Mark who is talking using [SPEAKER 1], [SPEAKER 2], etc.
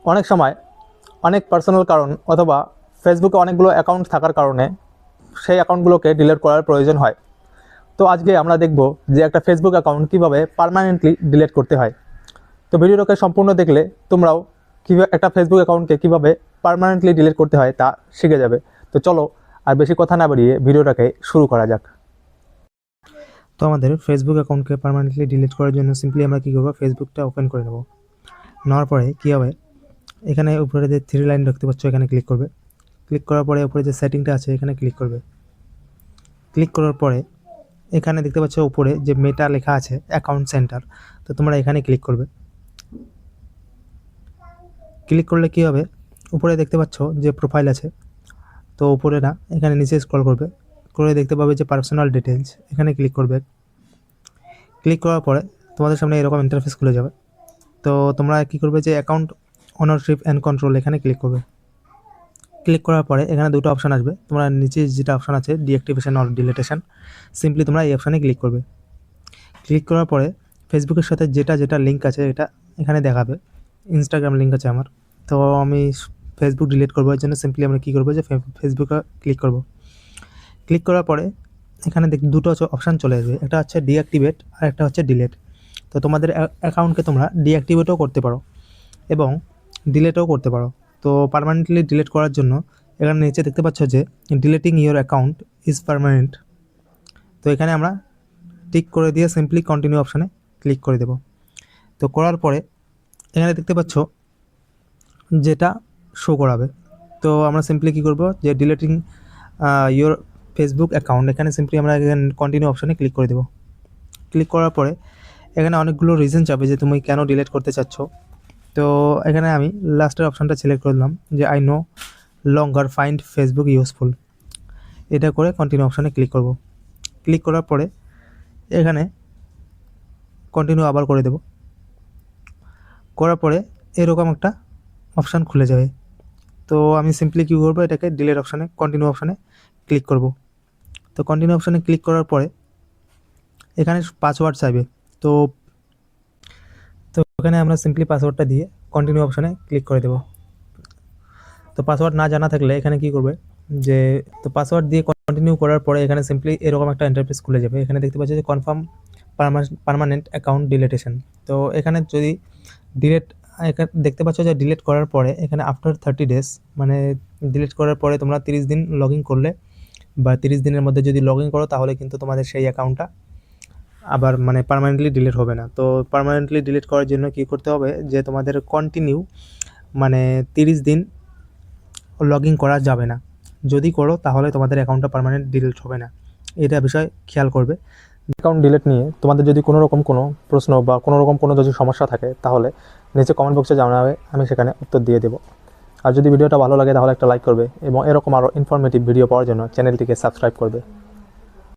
[SPEAKER 1] অনেক সময় অনেক পার্সোনাল কারণ অথবা ফেসবুকে অনেকগুলো অ্যাকাউন্ট থাকার কারণে সেই অ্যাকাউন্টগুলোকে ডিলিট করার প্রয়োজন হয়। তো আজকে আমরা দেখব যে একটা ফেসবুক অ্যাকাউন্ট কীভাবে পার্মানেন্টলি ডিলিট করতে হয়। তো ভিডিওটাকে সম্পূর্ণ দেখলে তোমরাও কীভাবে একটা ফেসবুক অ্যাকাউন্টকে কীভাবে পার্মানেন্টলি ডিলিট করতে হয় তা শিখে যাবে। তো চলো আর বেশি কথা না বাড়িয়ে ভিডিওটাকে শুরু করা যাক। তো আমাদের ফেসবুক অ্যাকাউন্টকে পার্মানেন্টলি ডিলিট করার জন্য সিম্পলি আমরা কী করবো, ফেসবুকটা ওপেন করে নেব। নেওয়ার পরে কী হবে, এখানে উপরে যে 3 লাইন দেখতে পাচ্ছ এখানে ক্লিক করবে। ক্লিক করার পরে উপরে যে সেটিংটা আছে এখানে ক্লিক করবে। ক্লিক করার পরে এখানে দেখতে পাচ্ছ উপরে যে মেটা লেখা আছে অ্যাকাউন্ট সেন্টার, তো তোমরা এখানে ক্লিক করবে। ক্লিক করলে কী হবে, উপরে দেখতে পাচ্ছ যে প্রোফাইল আছে, তো উপরে না এখানে নিচে স্ক্রল করবে, করে দেখতে পাবে যে পার্সোনাল ডিটেলস, এখানে ক্লিক করবে। ক্লিক করার পরে তোমাদের সামনে এরকম ইন্টারফেস খুলে যাবে। তো তোমরা কী করবে যে অ্যাকাউন্ট ওনারশিপ অ্যান্ড কন্ট্রোল এখানে ক্লিক করবে। ক্লিক করার পরে এখানে দুটো অপশান আসবে, তোমরা নিচে যেটা অপশান আছে ডিঅ্যাক্টিভেশন অর ডিলিটেশন, সিম্পলি তোমরা এই অপশানে ক্লিক করবে। ক্লিক করার পরে ফেসবুকের সাথে যেটা লিঙ্ক আছে এটা এখানে দেখাবে। ইনস্টাগ্রাম লিঙ্ক আছে আমার, তো আমি ফেসবুক ডিলিট করবো, এর জন্য সিম্পলি আমরা কী করবো যে ফেসবুকে ক্লিক করব। ক্লিক করার পরে এখানে দুটো অপশান চলে আসবে, একটা হচ্ছে ডিঅ্যাক্টিভেট আর একটা হচ্ছে ডিলিট। তো তোমাদের অ্যাকাউন্টকে তোমরা ডিঅ্যাক্টিভেটও করতে পারো এবং ডিলিটও করতে পারো। তো পার্মানেন্টলি ডিলিট করার জন্য এখানে নিচে দেখতে পাচ্ছ যে deleting your account is permanent, তো এখানে আমরা টিক করে দিয়ে সিম্পলি কন্টিনিউ অপশানে ক্লিক করে দেব। তো করার পরে এখানে দেখতে পাচ্ছ যেটা শো করাবে, তো আমরা সিম্পলি কী করব যে ডিলিটিং ইউর ফেসবুক অ্যাকাউন্ট, এখানে সিম্পলি আমরা এখানে কন্টিনিউ অপশানে ক্লিক করে দেব। ক্লিক করার পরে এখানে অনেকগুলো রিজন চাবে যে তুমি কেন ডিলিট করতে চাচ্ছ। তো এখানে আমি লাস্টের অপশানটা সিলেক্ট করলাম যে I no longer find Facebook useful, এটা করে কন্টিনিউ অপশানে ক্লিক করব। ক্লিক করার পরে এখানে কন্টিনিউ আবার করে দেব। করার পরে এরকম একটা অপশান খুলে যাবে, তো আমি সিম্পলি কী করবো, এটাকে ডিলিট অপশানে কন্টিনিউ অপশানে ক্লিক করব। তো কন্টিনিউ অপশানে ক্লিক করার পরে এখানে পাসওয়ার্ড চাইবে, তো এখানে আমরা সিম্পলি পাসওয়ার্ডটা দিয়ে কন্টিনিউ অপশানে ক্লিক করে দেব। তো পাসওয়ার্ড না জানা থাকলে এখানে কী করবে যে, তো পাসওয়ার্ড দিয়ে কন্টিনিউ করার পরে এখানে সিম্পলি এরকম একটা ইন্টারফেস খুলে যাবে। এখানে দেখতে পাচ্ছি যে কনফার্ম পার্মানেন্ট অ্যাকাউন্ট ডিলিটেশন, তো এখানে যদি ডিলিট দেখতে পাচ্ছ যে ডিলিট করার পরে এখানে আফটার 30 ডেজ, মানে ডিলিট করার পরে তোমরা 30 দিন লগ ইন করলে বা 30 দিনের মধ্যে যদি লগ ইন করো তাহলে কিন্তু তোমাদের সেই অ্যাকাউন্টটা আবার মানে পার্মানেন্টলি ডিলিট হবে না। তো পার্মানেন্টলি ডিলিট করার জন্য কী করতে হবে যে তোমাদের কন্টিনিউ মানে 30 দিন লগ ইন করা যাবে না, যদি করো তাহলে তোমাদের অ্যাকাউন্টটা পার্মানেন্ট ডিলিট হবে না, এটা বিষয় খেয়াল করবে। অ্যাকাউন্ট ডিলিট নিয়ে তোমাদের যদি কোনো রকম কোনো প্রশ্ন বা কোনো রকম কোনো যদি সমস্যা থাকে তাহলে নিচে কমেন্ট বক্সে জানাবে, আমি সেখানে উত্তর দিয়ে দেবো। আর যদি ভিডিওটা ভালো লাগে তাহলে একটা লাইক করবে এবং এরকম আরও ইনফরমেটিভ ভিডিও পাওয়ার জন্য চ্যানেলটিকে সাবস্ক্রাইব করবে।